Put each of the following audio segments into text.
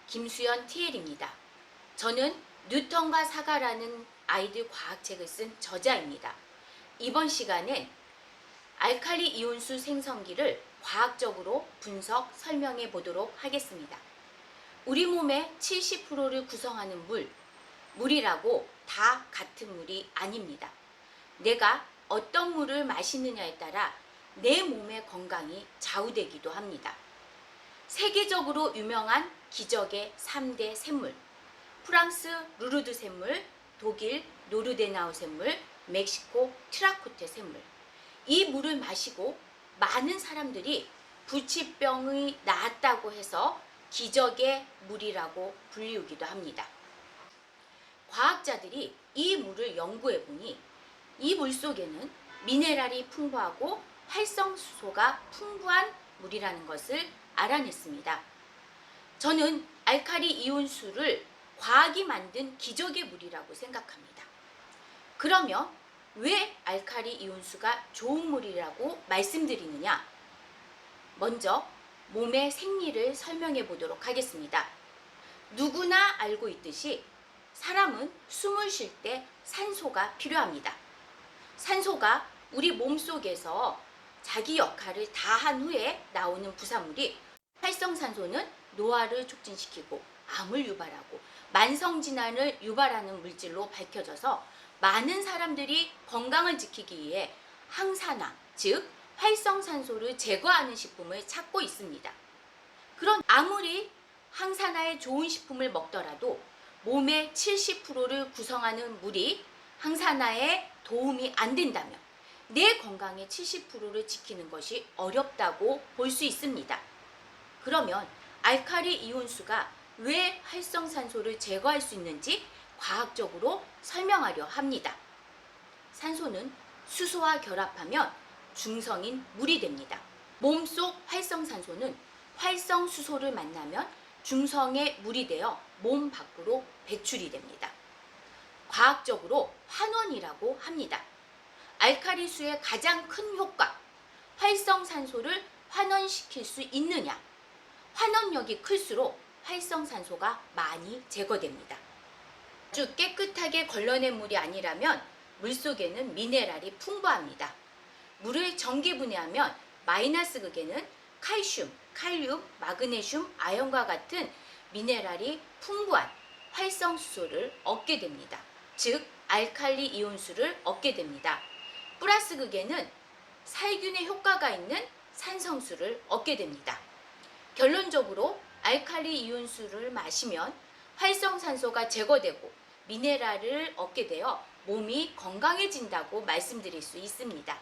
김수연 TL입니다. 저는 뉴턴과 사과라는 아이들 과학책을 쓴 저자입니다. 이번 시간엔 알칼리 이온수 생성기를 과학적으로 분석, 설명해 보도록 하겠습니다. 우리 몸의 70%를 구성하는 물이라고 다 같은 물이 아닙니다. 내가 어떤 물을 마시느냐에 따라 내 몸의 건강이 좌우되기도 합니다. 세계적으로 유명한 기적의 3대 샘물, 프랑스 루르드 샘물, 독일 노르데나우 샘물, 멕시코 트라코테 샘물. 이 물을 마시고 많은 사람들이 불치병이 나았다고 해서 기적의 물이라고 불리우기도 합니다. 과학자들이 이 물을 연구해 보니 이 물 속에는 미네랄이 풍부하고 활성수소가 풍부한 물이라는 것을 알아냈습니다. 저는 알칼리 이온수를 과학이 만든 기적의 물이라고 생각합니다. 그러면 왜 알칼리 이온수가 좋은 물이라고 말씀드리느냐? 먼저 몸의 생리를 설명해 보도록 하겠습니다. 누구나 알고 있듯이 사람은 숨을 쉴 때 산소가 필요합니다. 산소가 우리 몸속에서 자기 역할을 다 한 후에 나오는 부산물이 활성산소는 노화를 촉진시키고 암을 유발하고 만성질환을 유발하는 물질로 밝혀져서 많은 사람들이 건강을 지키기 위해 항산화, 즉 활성산소를 제거하는 식품을 찾고 있습니다. 그런 아무리 항산화에 좋은 식품을 먹더라도 몸의 70%를 구성하는 물이 항산화에 도움이 안 된다면 내 건강의 70%를 지키는 것이 어렵다고 볼 수 있습니다. 그러면 알칼리 이온수가 왜 활성산소를 제거할 수 있는지 과학적으로 설명하려 합니다. 산소는 수소와 결합하면 중성인 물이 됩니다. 몸속 활성산소는 활성수소를 만나면 중성의 물이 되어 몸 밖으로 배출이 됩니다. 과학적으로 환원이라고 합니다. 알칼리수의 가장 큰 효과, 활성산소를 환원시킬 수 있느냐? 환원력이 클수록 활성산소가 많이 제거됩니다. 아주 깨끗하게 걸러낸 물이 아니라면 물속에는 미네랄이 풍부합니다. 물을 전기분해하면 마이너스 극에는 칼슘, 칼륨, 마그네슘, 아연과 같은 미네랄이 풍부한 활성수소를 얻게 됩니다. 즉 알칼리 이온수를 얻게 됩니다. 플러스 극에는 살균의 효과가 있는 산성수를 얻게 됩니다. 결론적으로 알칼리 이온수를 마시면 활성산소가 제거되고 미네랄을 얻게 되어 몸이 건강해진다고 말씀드릴 수 있습니다.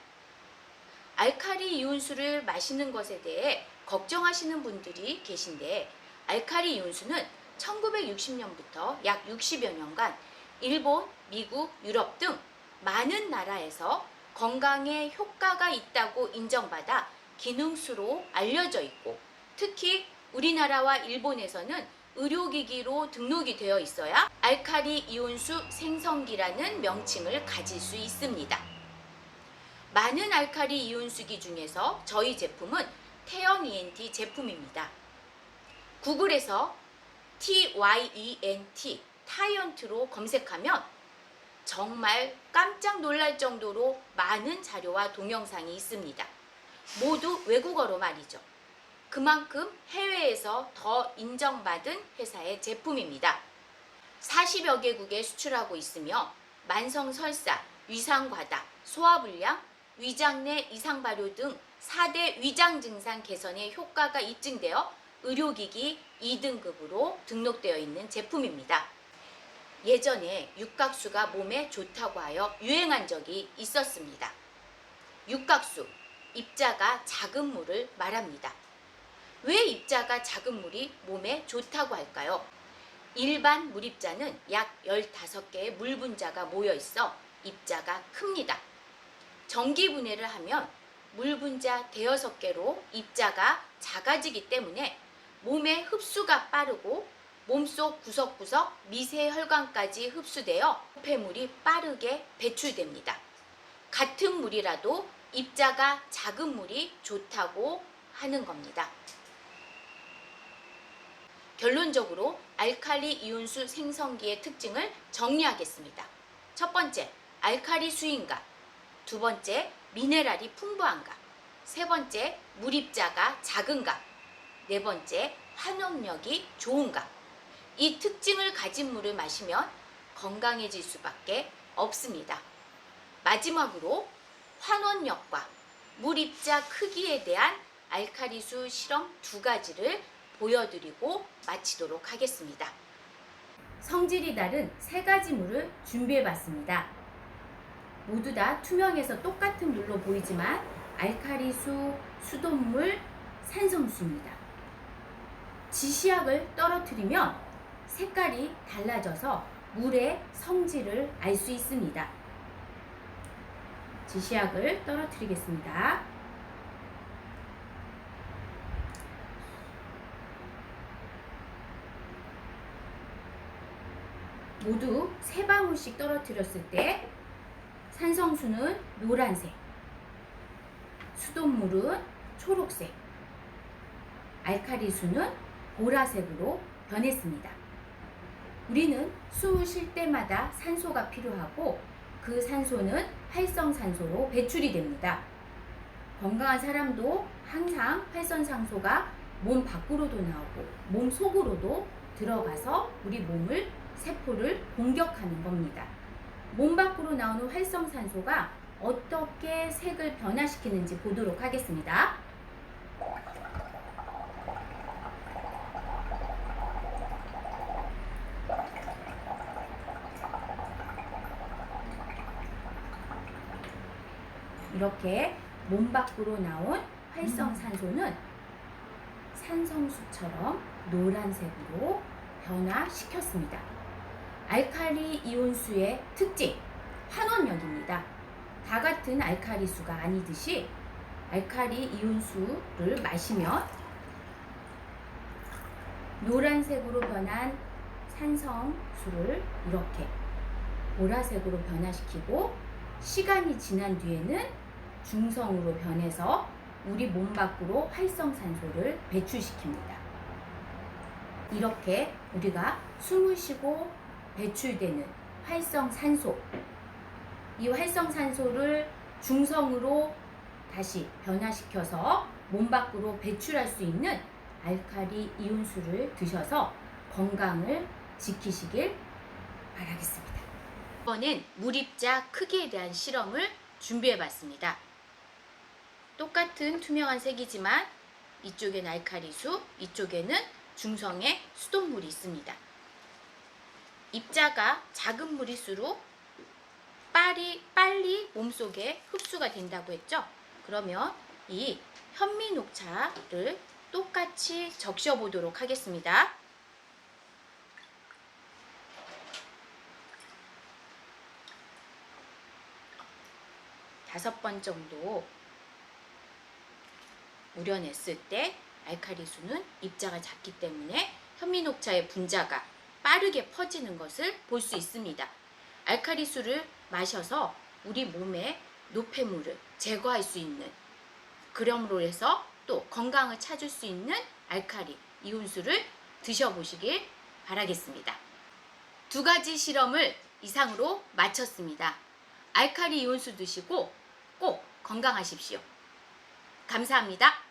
알칼리 이온수를 마시는 것에 대해 걱정하시는 분들이 계신데 알칼리 이온수는 1960년부터 약 60여 년간 일본, 미국, 유럽 등 많은 나라에서 건강에 효과가 있다고 인정받아 기능수로 알려져 있고 특히 우리나라와 일본에서는 의료기기로 등록이 되어 있어야 알칼리 이온수 생성기라는 명칭을 가질 수 있습니다. 많은 알칼리 이온수기 중에서 저희 제품은 태연 ENT 제품입니다. 구글에서 TYENT, 타이언트로 검색하면 정말 깜짝 놀랄 정도로 많은 자료와 동영상이 있습니다. 모두 외국어로 말이죠. 그만큼 해외에서 더 인정받은 회사의 제품입니다. 40여 개국에 수출하고 있으며 만성 설사, 위상과다, 소화불량, 위장 내 이상 발효 등 4대 위장 증상 개선에 효과가 입증되어 의료기기 2등급으로 등록되어 있는 제품입니다. 예전에 육각수가 몸에 좋다고 하여 유행한 적이 있었습니다. 육각수, 입자가 작은 물을 말합니다. 왜 입자가 작은 물이 몸에 좋다고 할까요? 일반 물입자는 약 15개의 물 분자가 모여 있어 입자가 큽니다. 전기분해를 하면 물 분자 대여섯 개로 입자가 작아지기 때문에 몸의 흡수가 빠르고 몸속 구석구석 미세 혈관까지 흡수되어 폐물이 빠르게 배출됩니다. 같은 물이라도 입자가 작은 물이 좋다고 하는 겁니다. 결론적으로 알칼리 이온수 생성기의 특징을 정리하겠습니다. 첫 번째, 알칼리 수인가. 두 번째, 미네랄이 풍부한가. 세 번째, 물입자가 작은가. 네 번째, 환원력이 좋은가. 이 특징을 가진 물을 마시면 건강해질 수밖에 없습니다. 마지막으로 환원력과 물입자 크기에 대한 알칼리수 실험 두 가지를 보여드리고 마치도록 하겠습니다. 성질이 다른 세 가지 물을 준비해봤습니다. 모두 다 투명해서 똑같은 물로 보이지만 알칼리수, 수돗물, 산성수입니다. 지시약을 떨어뜨리면 색깔이 달라져서 물의 성질을 알 수 있습니다. 지시약을 떨어뜨리겠습니다. 모두 3방울씩 떨어뜨렸을 때 산성수는 노란색, 수돗물은 초록색, 알칼리수는 보라색으로 변했습니다. 우리는 숨을 쉴 때마다 산소가 필요하고 그 산소는 활성산소로 배출이 됩니다. 건강한 사람도 항상 활성산소가 몸 밖으로도 나오고 몸 속으로도 들어가서 우리 몸을, 세포를 공격하는 겁니다. 몸 밖으로 나오는 활성산소가 어떻게 색을 변화시키는지 보도록 하겠습니다. 이렇게 몸 밖으로 나온 활성산소는 산성수처럼 노란색으로 변화시켰습니다. 알칼리 이온수의 특징, 환원력입니다. 다 같은 알칼리수가 아니듯이 알칼리 이온수를 마시면 노란색으로 변한 산성수를 이렇게 보라색으로 변화시키고 시간이 지난 뒤에는 중성으로 변해서 우리 몸 밖으로 활성산소를 배출시킵니다. 이렇게 우리가 숨을 쉬고 배출되는 활성산소, 이 활성산소를 중성으로 다시 변화시켜서 몸 밖으로 배출할 수 있는 알칼리 이온수를 드셔서 건강을 지키시길 바라겠습니다. 이번엔 물입자 크기에 대한 실험을 준비해봤습니다. 똑같은 투명한 색이지만 이쪽에는 알칼리수, 이쪽에는 중성의 수돗물이 있습니다. 입자가 작은 물일수록 빨리 몸속에 흡수가 된다고 했죠. 그러면 이 현미녹차를 똑같이 적셔 보도록 하겠습니다. 다섯 번 정도 우려냈을 때 알칼리수는 입자가 작기 때문에 현미녹차의 분자가 빠르게 퍼지는 것을 볼 수 있습니다. 알칼리수를 마셔서 우리 몸의 노폐물을 제거할 수 있는, 그럼으로 해서 또 건강을 찾을 수 있는 알칼리 이온수를 드셔보시길 바라겠습니다. 두 가지 실험을 이상으로 마쳤습니다. 알칼리 이온수 드시고 꼭 건강하십시오. 감사합니다.